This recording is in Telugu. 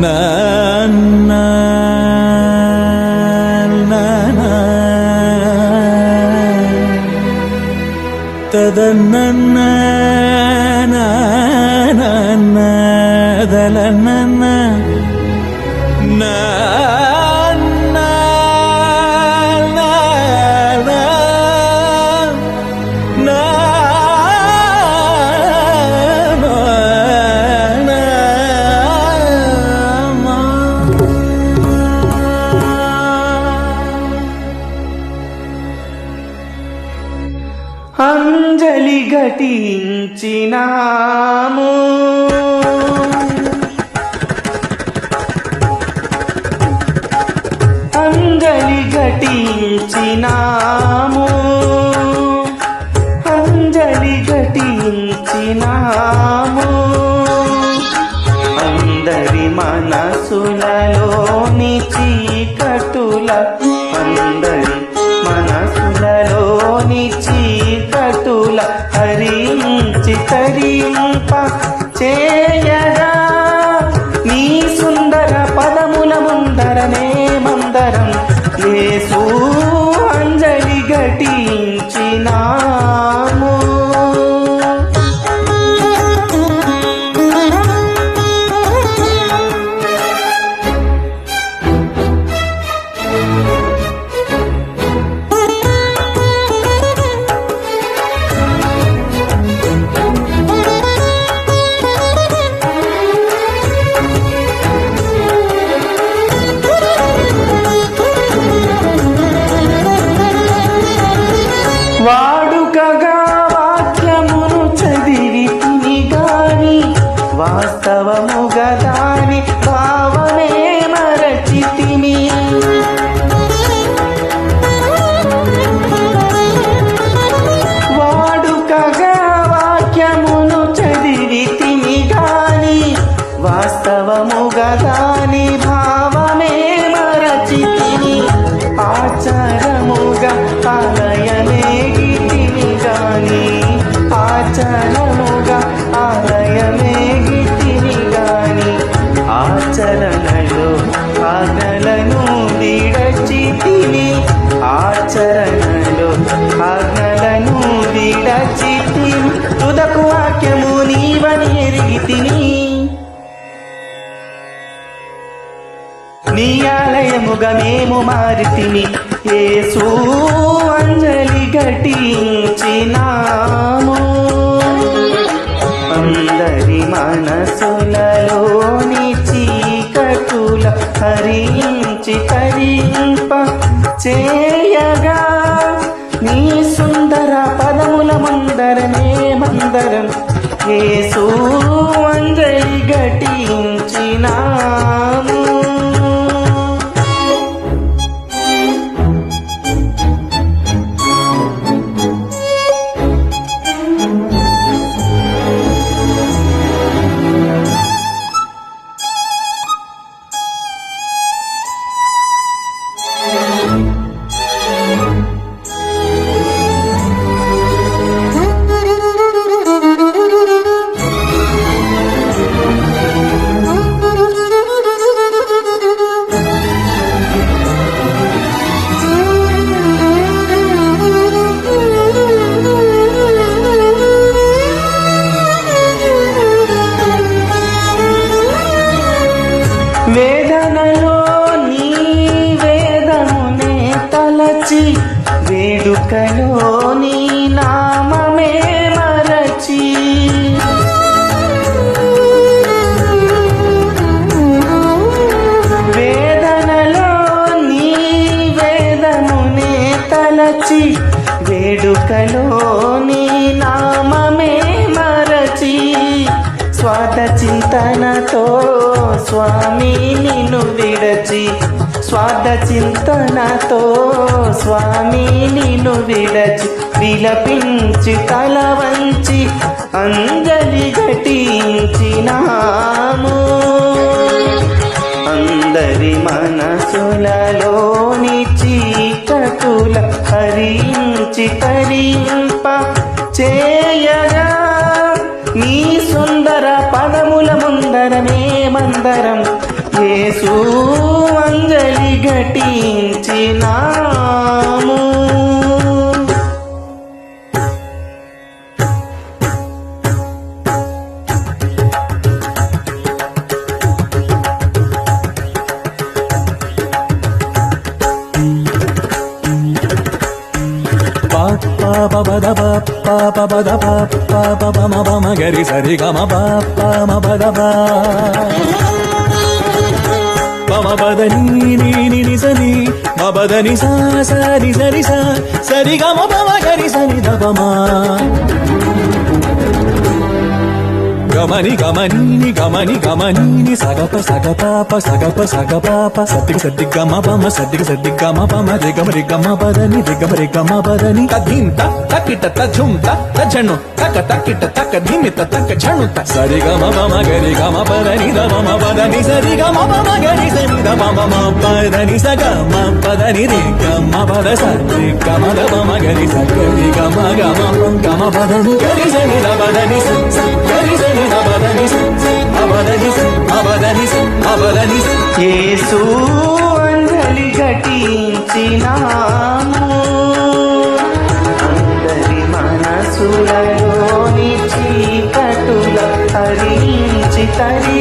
na na na na tadanna na na na dalanna na na అంజలి ఘటించినాము అంజలి ఘటించినాము అంజలి ఘటించినాము అందరి మనసులలోని చీకటుల అందరి మనసులలోని చీకటుల హరించి తరింప చేయగా నీ సుందర పదముల ముందరనే మందరం యేసు అంజలి ఘటించినాము వాడుకగా వాక్యమును చదివి తిని గాని వాస్తవముగా దాని భావమే మరచితిమి వాడుకగా వాక్యమును చదివి తిని గాని వాస్తవముగా దాని భావమే మరచితిమి ఆచారముగా ఆలయమే గిటిని గాని ఆచరణముగా ఆలయమే గిటిని గాని ఆచరణలో ఆజ్ఞలను విడచితిని ఆచరణలో ఆజ్ఞలను విడచితిని తుదకు వాక్యము నీవని ఎరిగితిని నీ ఆలయముగా మేము మారితిని యేసు అంజలి ఘటించినాము అందరి మనసులలోని చీకటుల హరించి తరింప చేయగా నీ సుందర పదముల మందరమే మందరం యేసు అంజలి ఘటించినాము వేదనలో నీ వేదమునే తలచి వేడుకలో నీ నామమే మరచి వేదనలో నీ వేదమునే తలచి వేడుకలో నీ నామమే మరచి స్వార్థ చింతనతో స్వామి నిన్ను విడచి స్వార్థ చింతనతో స్వామి నిన్ను విడచి విలపించి తల వంచి అంజలి ఘటించినాము అందరి మనసులలోని చీకటుల హరించి తరింప చేయగా నీ సుందర పదముల ముందరమే మందరం యేసు అంజలి ఘటించినాము. గరి సరి గమ పదని ని సని మదని సా సరి సరి సా సరి గమ పమ గరి సని దపమా గమని గమని గమని గమని సగప సగపాప సగప సగపాప సద్దిగ సద్దిగ మపమ సద్దిగ సద్దిగ మపమ రిగమ రిగమ పదని రిగమ రిగమ పదని తద్దింత తక్కిట తఝుంత తఝణు తక తక్కిట తక ధిమిత తక ఝణుత సరి గమ పమ గరి గమ పదని దమ పదని సరి గమ పమ గరి సరి దమ మమ పదని సగమ పదని రిగమ పద సరి గమ దమ గరి సరి గమ గమ గమ పదని గరి సరి దమదని గరి సరి యేసు అంజలి ఘటించినాము. అందరి మనసులలోని చీకటుల హరించి తరి